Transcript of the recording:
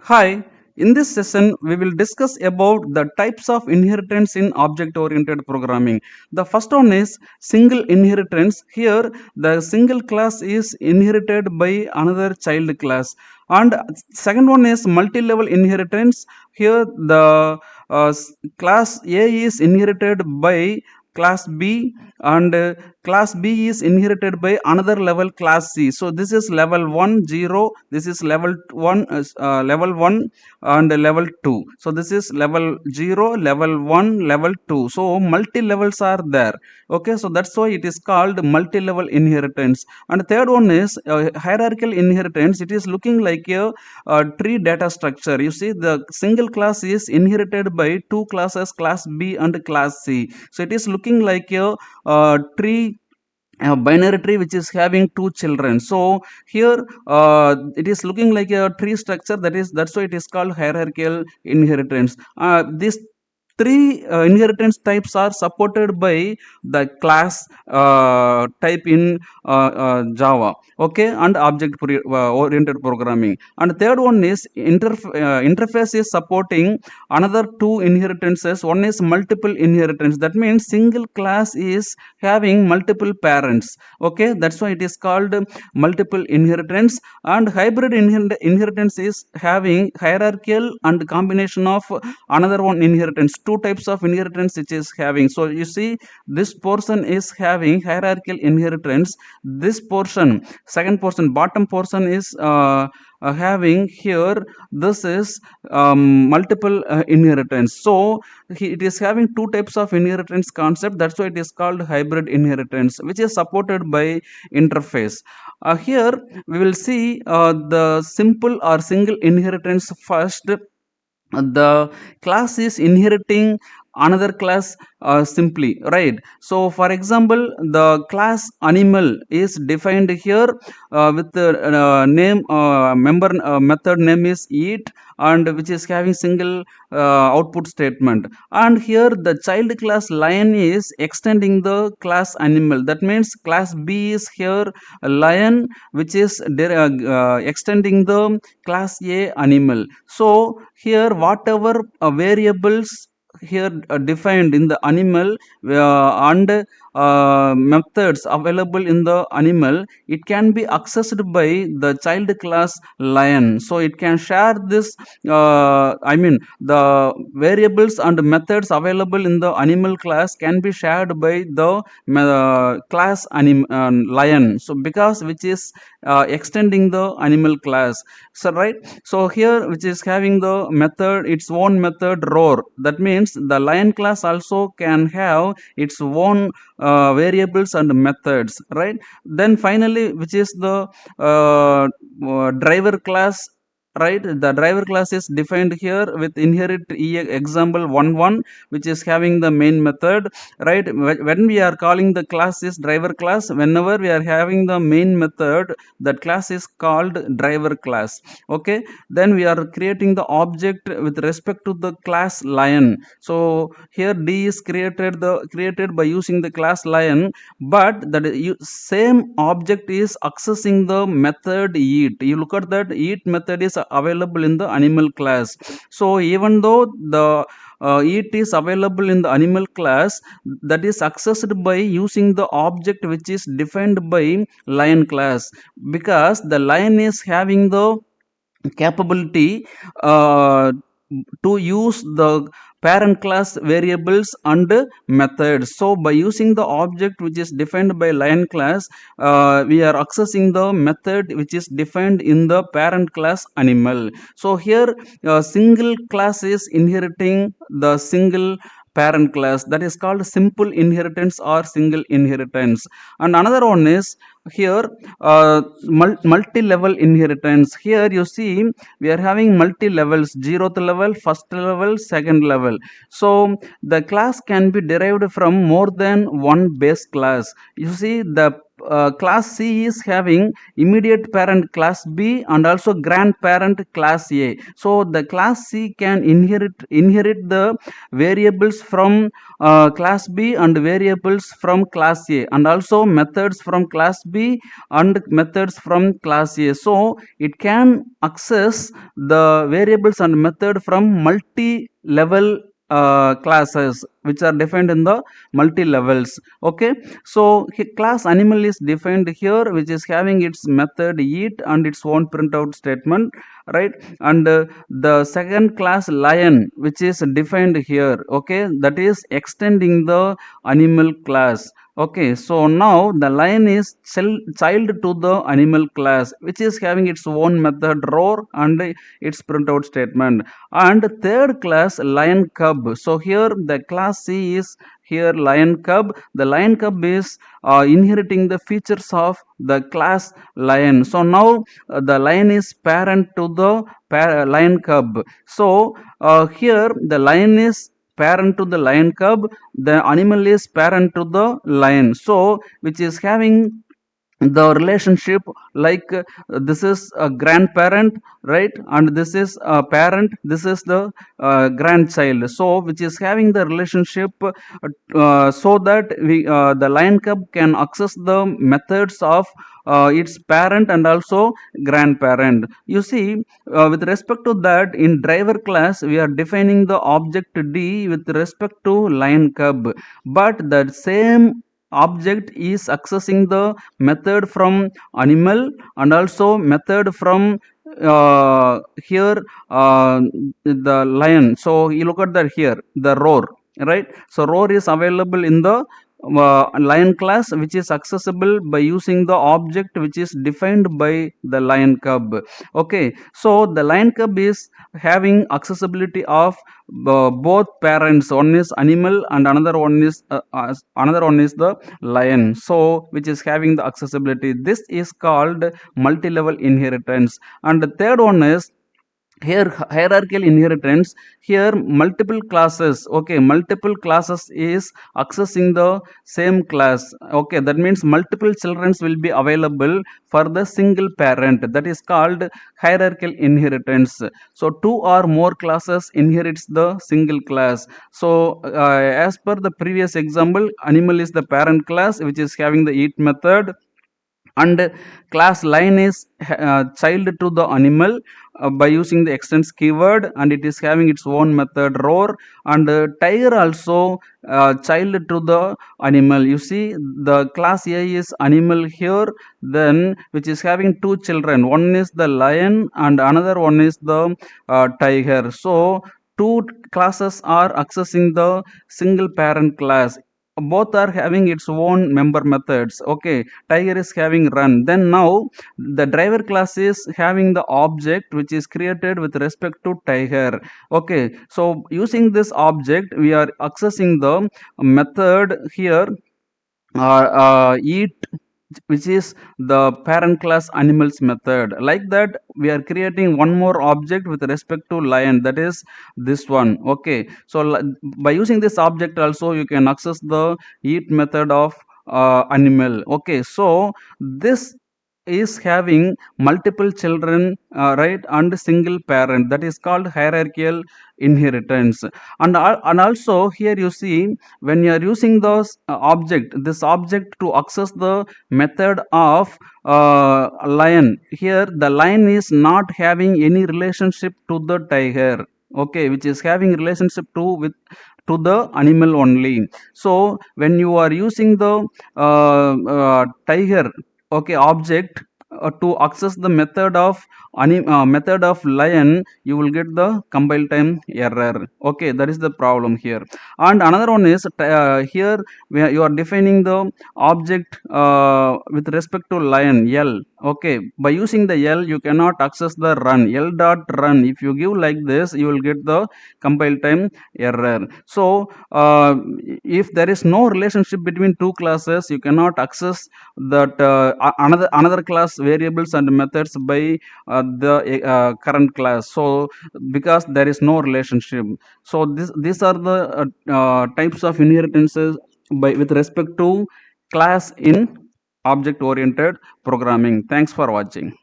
Hi, in this session we will discuss about the types of inheritance in object oriented programming. The first one is single inheritance. Here the single class is inherited by another child class, and second one is multi-level inheritance. Here the class A is inherited by class B, and class B is inherited by another level class C. So this is level 1 0, this is level 1 level 1 and level 2. So this is level 0, level 1, level 2. So multi levels are there. Okay, so that's why it is called multi level inheritance. And third one is hierarchical inheritance. It is looking like a tree data structure. You see, the single class is inherited by two classes, class B and class C. So it is looking like a tree, a binary tree which is having two children. So here it is looking like a tree structure. That's why it is called hierarchical inheritance. These three inheritance types are supported by the class type in Java. Okay, and oriented programming. And third one is interface is supporting another two inheritances. One is multiple inheritance. That means single class is having multiple parents. Okay, that's why it is called multiple inheritance. And hybrid inheritance is having hierarchical and combination of another one inheritance. Two types of inheritance which is having. So you see, this portion is having hierarchical inheritance. This portion, second portion, bottom portion is having here, this is multiple inheritance. So it is having two types of inheritance concept. That's why it is called hybrid inheritance, which is supported by interface. Here we will see the simple or single inheritance first. The class is inheriting another class simply, right? So for example, the class animal is defined here with the name member method name is eat, and which is having single output statement. And here the child class lion is extending the class animal. That means class B is here a lion, which is extending the class A animal. So here whatever variables here defined in the animal and methods available in the animal, it can be accessed by the child class lion. So it can share this the variables and methods available in the animal class can be shared by the class lion. So because which is extending the animal class. So right, so here which is having the method, its own method roar. That means the lion class also can have its own variables and methods, right? Then finally, which is the driver class, right? The driver class is defined here with inherit example 1 1, which is having the main method, right? When we are calling the class is driver class, whenever we are having the main method, that class is called driver class. Okay, then we are creating the object with respect to the class lion. So here D is created by using the class lion, but that same object is accessing the method eat. You look at that, eat method is available in the animal class. So even though the eat is available in the animal class, that is accessed by using the object which is defined by lion class, because the lion is having the capability uh, to use the parent class variables and methods. So by using the object which is defined by lion class, we are accessing the method which is defined in the parent class animal. So here single class is inheriting the single parent class. That is called simple inheritance or single inheritance. And another one is here multi-level inheritance. Here you see, we are having multi levels: zeroth level, first level, second level. So the class can be derived from more than one base class. You see, the class C is having immediate parent class B and also grandparent class A. So the class C can inherit the variables from class B and variables from class A, and also methods from class B and methods from class A. So it can access the variables and method from multi-level classes which are defined in the multi levels. Okay, so class animal is defined here, which is having its method eat and its own printout statement, right? And the second class lion, which is defined here, okay, that is extending the animal class. Okay, so now the lion is child to the animal class, which is having its own method roar and its printout statement. And third class lion cub, so here the class C is here lion cub. The lion cub is inheriting the features of the class lion. So now the lion is parent to the lion cub. So here the lion is parent to the lion cub, the animal is parent to the lion, so which is having the relationship like this is a grandparent, right? And this is a parent, this is the grandchild, so which is having the relationship so that we the lion cub can access the methods of its parent and also grandparent. You see, with respect to that, in driver class we are defining the object D with respect to lion cub, but that same object is accessing the method from animal and also method from here the lion. So you look at that here, the roar, right? So roar is available in the lion class, which is accessible by using the object which is defined by the lion cub. Okay, so the lion cub is having accessibility of both parents, one is animal and another one is the lion, so which is having the accessibility. This is called multi-level inheritance. And the third one is here hierarchical inheritance. Here multiple classes, okay, multiple classes is accessing the same class. Okay, that means multiple children will be available for the single parent, that is called hierarchical inheritance. So two or more classes inherits the single class. So as per the previous example, animal is the parent class which is having the eat method, and class line is child to the animal by using the extends keyword, and it is having its own method roar. And tiger also child to the animal. You see, the class A is animal here, then which is having two children, one is the lion and another one is the tiger. So two classes are accessing the single parent class, both are having its own member methods. Okay, tiger is having run, then now the driver class is having the object which is created with respect to tiger. Okay, so using this object we are accessing the method here eat, which is the parent class animals method. Like that we are creating one more object with respect to lion, that is this one. Okay, so by using this object also you can access the eat method of animal. Okay, so this is having multiple children, right, and single parent, that is called hierarchical inheritance. And also here you see, when you are using this object to access the method of lion, here the lion is not having any relationship to the tiger, okay, which is having relationship to the animal only. So when you are using the tiger, okay, object to access the method of lion, you will get the compile time error. Okay, that is the problem here. And another one is here where you are defining the object with respect to lion l. Okay, by using the l you cannot access the run, l dot run. If you give like this, you will get the compile time error. So if there is no relationship between two classes, you cannot access that another class variables and methods by the current class, so because there is no relationship. So these are the types of inheritances by with respect to class in object oriented programming. Thanks for watching.